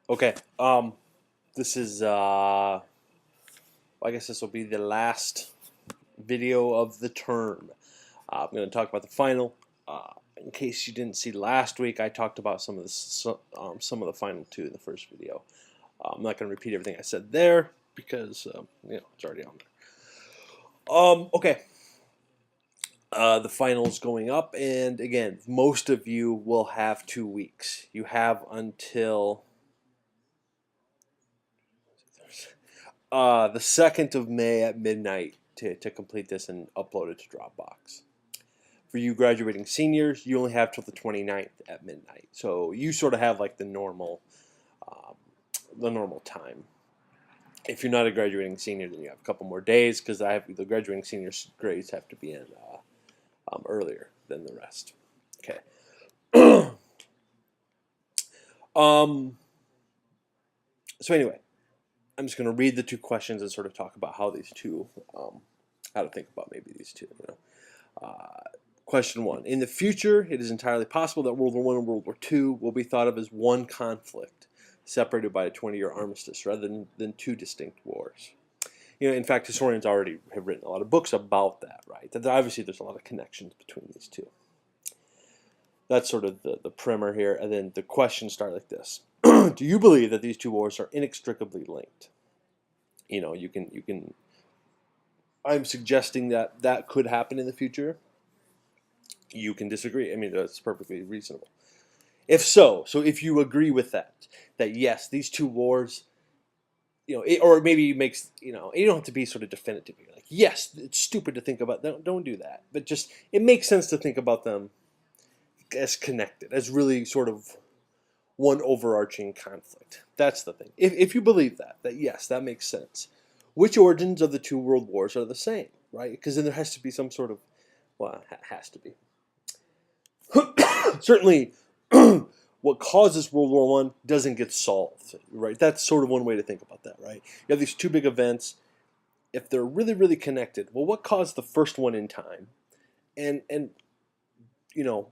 Okay. This is I guess this will be the last video of the term. I'm going to talk about the final. In case you didn't see last week, I talked about some of the final two in the first video. I'm not going to repeat everything I said there because it's already on there. Okay. The final's going up, and again, most of you will have 2 weeks. You have until the 2nd of May at midnight to complete this and upload it to Dropbox. For you graduating seniors, you only have till the 29th at midnight. So you sort of have like um, the normal time. If you're not a graduating senior, then you have a couple more days because the graduating seniors grades have to be in earlier than the rest. Okay. So anyway, I'm just going to read the two questions and sort of talk about how these two, how to think about maybe these two. Question 1. In the future, it is entirely possible that World War I and World War II will be thought of as one conflict, separated by a 20-year armistice, rather than two distinct wars. In fact, historians already have written a lot of books about that, right? That obviously there's a lot of connections between these two. That's sort of the primer here, and then the questions start like this. Do you believe that these two wars are inextricably linked? You can. I'm suggesting that that could happen in the future. You can disagree. I mean, that's perfectly reasonable. If so if you agree with that yes, these two wars, or maybe it makes, you don't have to be sort of definitive. You're like, yes, it's stupid to think about. Don't do that. But just it makes sense to think about them as connected, as really sort of one overarching conflict. That's the thing. If you believe that yes, that makes sense. Which origins of the two world wars are the same, right? Because then there has to be some sort of, well, it has to be. Certainly, what causes World War One doesn't get solved, right? That's sort of one way to think about that, right? You have these two big events. If they're really, really connected, well, what caused the first one in time, and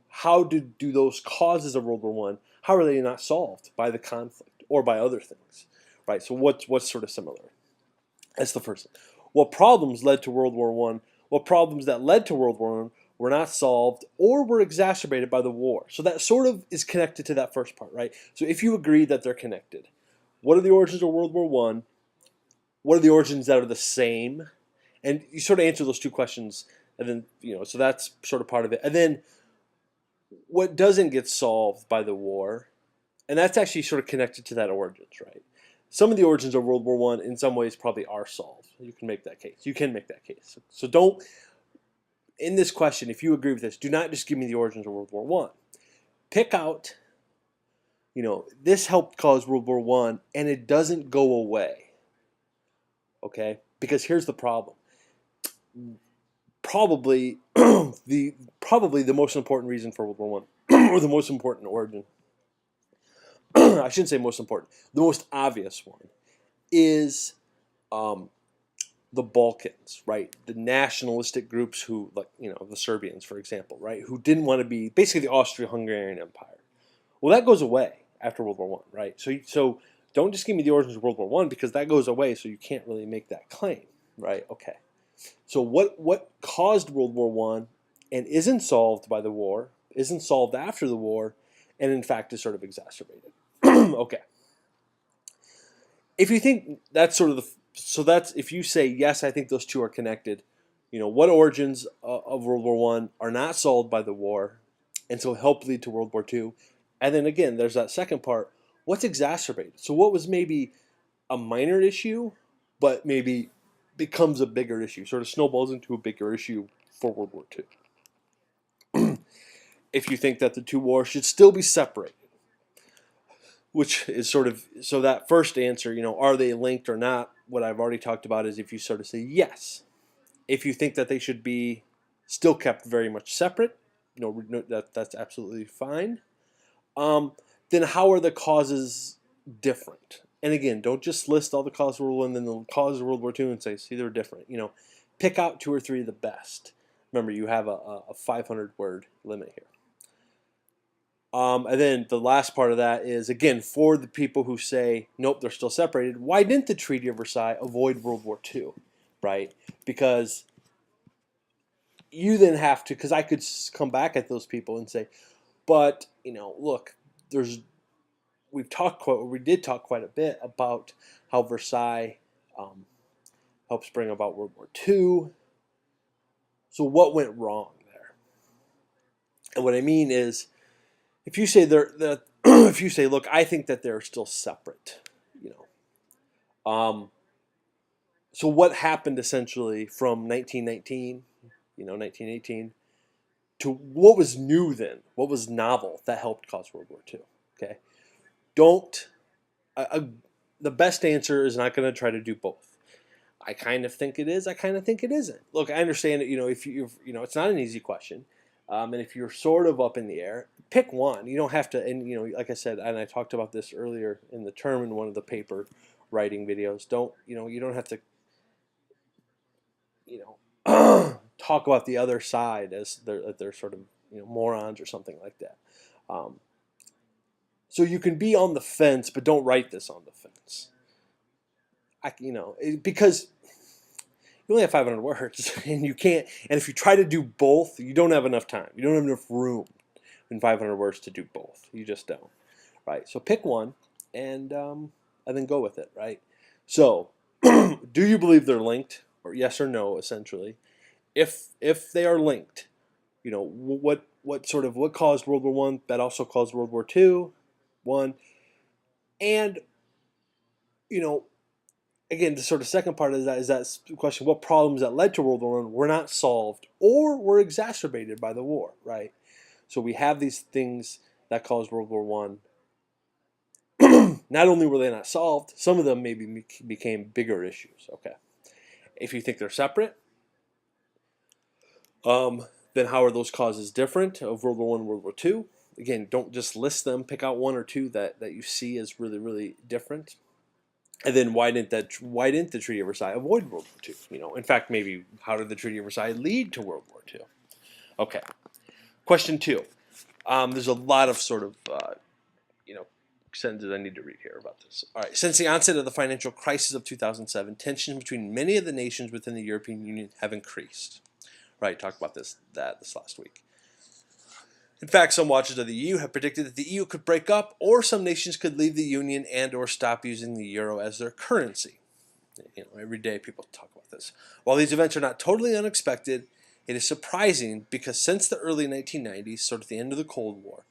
how do those causes of World War One? How are they not solved by the conflict or by other things, right? So what's sort of similar? That's the first thing. What problems led to World War One? What problems that led to World War One were not solved or were exacerbated by the war? So that sort of is connected to that first part, right? So if you agree that they're connected, what are the origins of World War One? What are the origins that are the same? And you sort of answer those two questions, and then so that's sort of part of it. And then what doesn't get solved by the war, and that's actually sort of connected to that origins, right? Some of the origins of World War One, in some ways, probably are solved. You can make that case. You can make that case. So don't, in this question, if you agree with this, do not just give me the origins of World War One. Pick out, this helped cause World War One, and it doesn't go away. Okay, because here's the problem. Probably the most important reason for World War One, or the most important origin. I shouldn't say most important. The most obvious one is the Balkans, right? The nationalistic groups who, like, the Serbians, for example, right? Who didn't want to be basically the Austro-Hungarian Empire. Well, that goes away after World War One, right? So don't just give me the origins of World War One because that goes away, so you can't really make that claim, right? Okay. So what caused World War One and isn't solved by the war, isn't solved after the war, and in fact is sort of exacerbated. Okay. If you think that's sort of that's if you say yes, I think those two are connected. What origins of World War One are not solved by the war, and so help lead to World War Two, and then again, there's that second part. What's exacerbated? So what was maybe a minor issue, but maybe becomes a bigger issue, sort of snowballs into a bigger issue for World War Two. If you think that the two wars should still be separated, which is sort of, so that first answer, are they linked or not? What I've already talked about is if you sort of say yes. If you think that they should be still kept very much separate, that's absolutely fine. Then how are the causes different? And again, don't just list all the causes of World War I and then the causes of World War II and say, see, they're different. Pick out 2 or 3 of the best. Remember, you have a 500 word limit here. And then the last part of that is, again, for the people who say, nope, they're still separated, why didn't the Treaty of Versailles avoid World War II, right? Because you then have to, because I could come back at those people and say, but, look, there's, we did talk quite a bit about how Versailles um, helps bring about World War II. So what went wrong there? And what I mean is, if you say if you say, look, I think that they're still separate, you know, so what happened essentially from 1919, 1918, to what was new then? What was novel that helped cause World War II? Okay, don't. The best answer is not going to try to do both. I kind of think it is. I kind of think it isn't. Look, I understand that if it's not an easy question, and if you're sort of up in the air, pick one. You don't have to. And like I said, and I talked about this earlier in the term in one of the paper writing videos. You don't have to talk about the other side as they're sort of morons or something like that. Um, so you can be on the fence, but don't write this on the fence. Because you only have 500 words, and you can't. And if you try to do both, you don't have enough time. You don't have enough room in 500 words to do both. You just don't, right? So pick one, and then go with it, right? So, do you believe they're linked, or yes or no, essentially? If they are linked, what caused World War One? That also caused World War Two, one, and you know again, the sort of second part is that question: what problems that led to World War One were not solved or were exacerbated by the war, right? So we have these things that caused World War One. Not only were they not solved, some of them maybe became bigger issues. Okay, if you think they're separate, then how are those causes different of World War One and World War Two? Again, don't just list them. Pick out one or two that you see as really, really different. And then why didn't the Treaty of Versailles avoid World War II? In fact, maybe how did the Treaty of Versailles lead to World War II? Okay. Question two. There's a lot of sort of sentences I need to read here about this. All right. Since the onset of the financial crisis of 2007, tensions between many of the nations within the European Union have increased. Right. Talked about this last week. In fact, some watchers of the EU have predicted that the EU could break up, or some nations could leave the Union and/or stop using the euro as their currency. Every day people talk about this. While these events are not totally unexpected, it is surprising because since the early 1990s, sort of the end of the Cold War,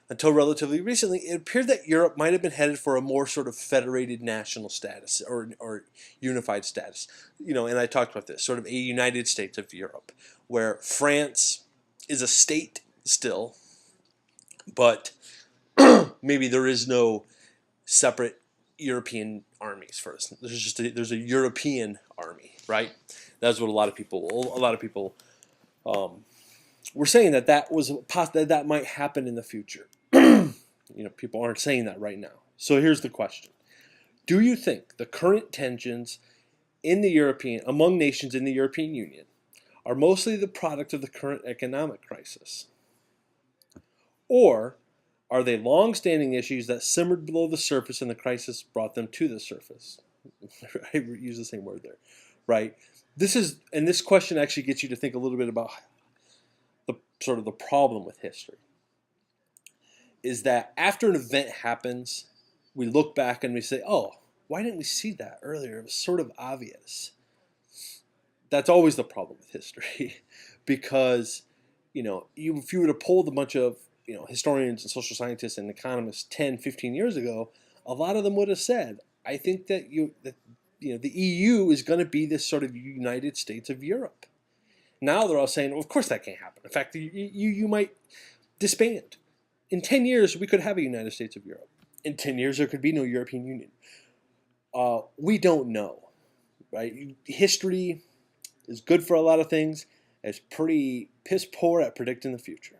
until relatively recently, it appeared that Europe might have been headed for a more sort of federated national status or unified status. And I talked about this, sort of a United States of Europe, where France is a state still, but maybe there is no separate European armies first. There's a European army, right? That's what a lot of people were saying that might happen in the future. People aren't saying that right now. So here's the question: do you think the current tensions among nations in the European Union are mostly the product of the current economic crisis, or are they long-standing issues that simmered below the surface and the crisis brought them to the surface? I use the same word there, right? This question actually gets you to think a little bit about the problem with history. Is that after an event happens, we look back and we say, oh, why didn't we see that earlier? It was sort of obvious. That's always the problem with history because, if you were to poll a bunch of, historians and social scientists and economists 10, 15 years ago, a lot of them would have said, I think that the EU is going to be this sort of United States of Europe. Now they're all saying, well, of course that can't happen. In fact, the EU might disband. In 10 years, we could have a United States of Europe. In 10 years, there could be no European Union. We don't know, right? History is good for a lot of things. It's pretty piss poor at predicting the future.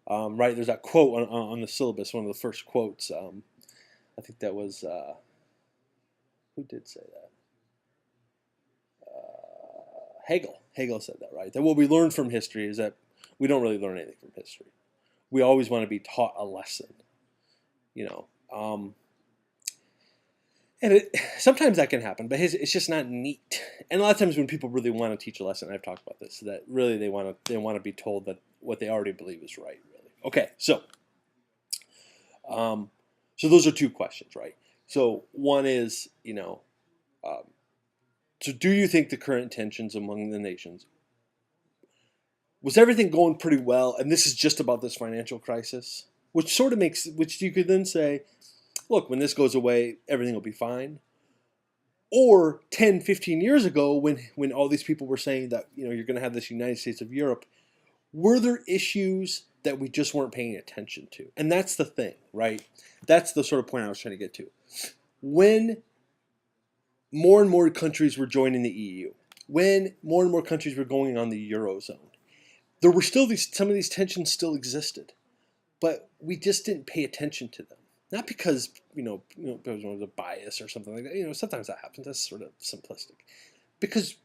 Right? There's that quote on the syllabus, one of the first quotes. I think that was, who did say that? Hegel. Hegel said that, right? That what we learn from history is that we don't really learn anything from history. we always want to be taught a lesson, you know. And sometimes that can happen, but it's just not neat. And a lot of times when people really want to teach a lesson, I've talked about this, that really they want to be told that what they already believe is right. Really, okay. So those are two questions, right? So one is, so do you think the current tensions among the nations, was everything going pretty well, and this is just about this financial crisis, which sort of makes, which you could then say, look, when this goes away, everything will be fine. Or 10, 15 years ago, when all these people were saying that, you're going to have this United States of Europe, were there issues that we just weren't paying attention to? And that's the thing, right? That's the sort of point I was trying to get to. When more and more countries were joining the EU, when more and more countries were going on the Eurozone, there were still some of these tensions still existed, but we just didn't pay attention to them. Not because, because there was a bias or something like that. Sometimes that happens. That's sort of simplistic. Because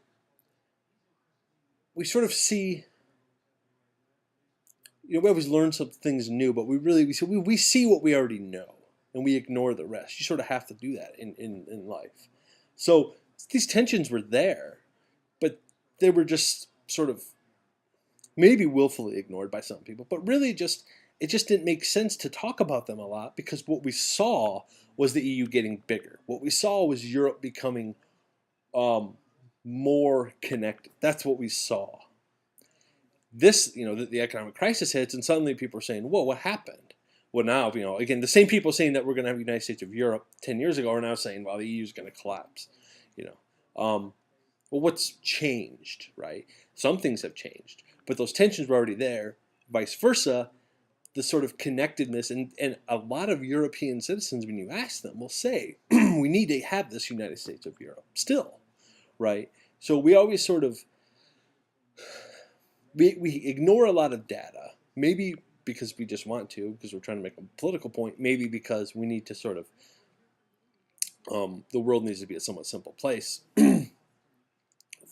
we sort of see, we always learn some things new, but we see what we already know, and we ignore the rest. You sort of have to do that in life. So these tensions were there, but they were just sort of maybe willfully ignored by some people, but really it just didn't make sense to talk about them a lot, because what we saw was the EU getting bigger. What we saw was Europe becoming more connected. That's what we saw. This, the economic crisis hits, and suddenly people are saying, whoa, what happened? Well, now, again, the same people saying that we're going to have the United States of Europe 10 years ago are now saying, well, the EU is going to collapse. Well, what's changed, right? Some things have changed, but those tensions were already there. Vice versa, the sort of connectedness, and a lot of European citizens, when you ask them, will say, we need to have this United States of Europe still, right? So we always sort of, we ignore a lot of data, maybe because we just want to, because we're trying to make a political point, maybe because we need to sort of, the world needs to be a somewhat simple place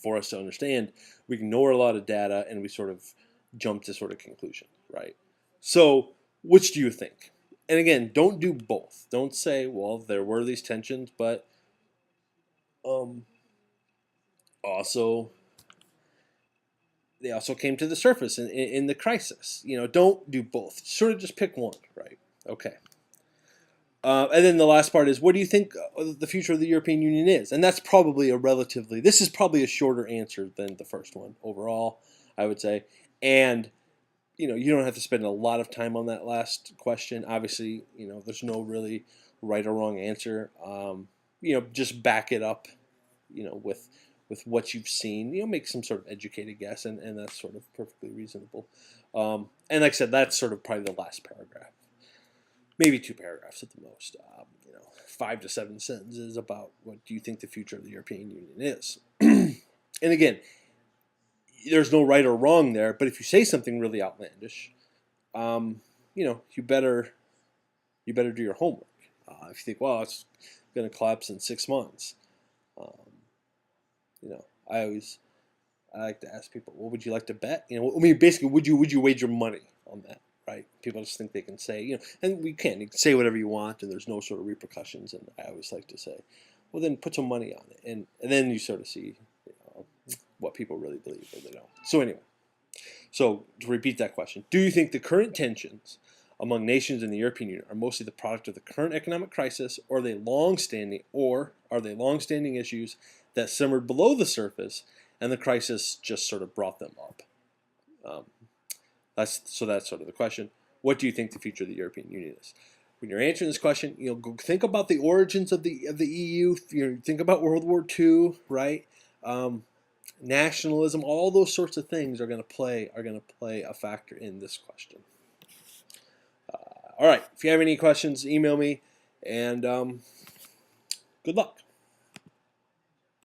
for us to understand. We ignore a lot of data, and we sort of jump to sort of conclusions, right? So which do you think? And again, don't do both. Don't say, well, there were these tensions, but also they also came to the surface in the crisis. Don't do both. Sort of just pick one, right? Okay. And then the last part is, what do you think the future of the European Union is? And that's probably this is probably a shorter answer than the first one overall, I would say. And, you don't have to spend a lot of time on that last question. Obviously, there's no really right or wrong answer. Just back it up, with what you've seen. Make some sort of educated guess, and that's sort of perfectly reasonable. And like I said, that's sort of probably the last paragraph. Maybe 2 paragraphs at the most, 5 to 7 sentences about what do you think the future of the European Union is. And again, there's no right or wrong there, but if you say something really outlandish, you better do your homework. If you think, well, it's going to collapse in 6 months, I like to ask people, well, would you like to bet? Basically, would you wager money on that? Right? People just think they can say, and you can say whatever you want, and there's no sort of repercussions. And I always like to say, well, then put some money on it, and then you sort of see what people really believe or they don't. So anyway, so to repeat that question, do you think the current tensions among nations in the European Union are mostly the product of the current economic crisis, or are they long-standing issues that simmered below the surface, and the crisis just sort of brought them up? That's sort of the question. What do you think the future of the European Union is? When you're answering this question, go think about the origins of the EU. Think about World War II, right? Nationalism, all those sorts of things are going to play a factor in this question. All right. If you have any questions, email me, and good luck.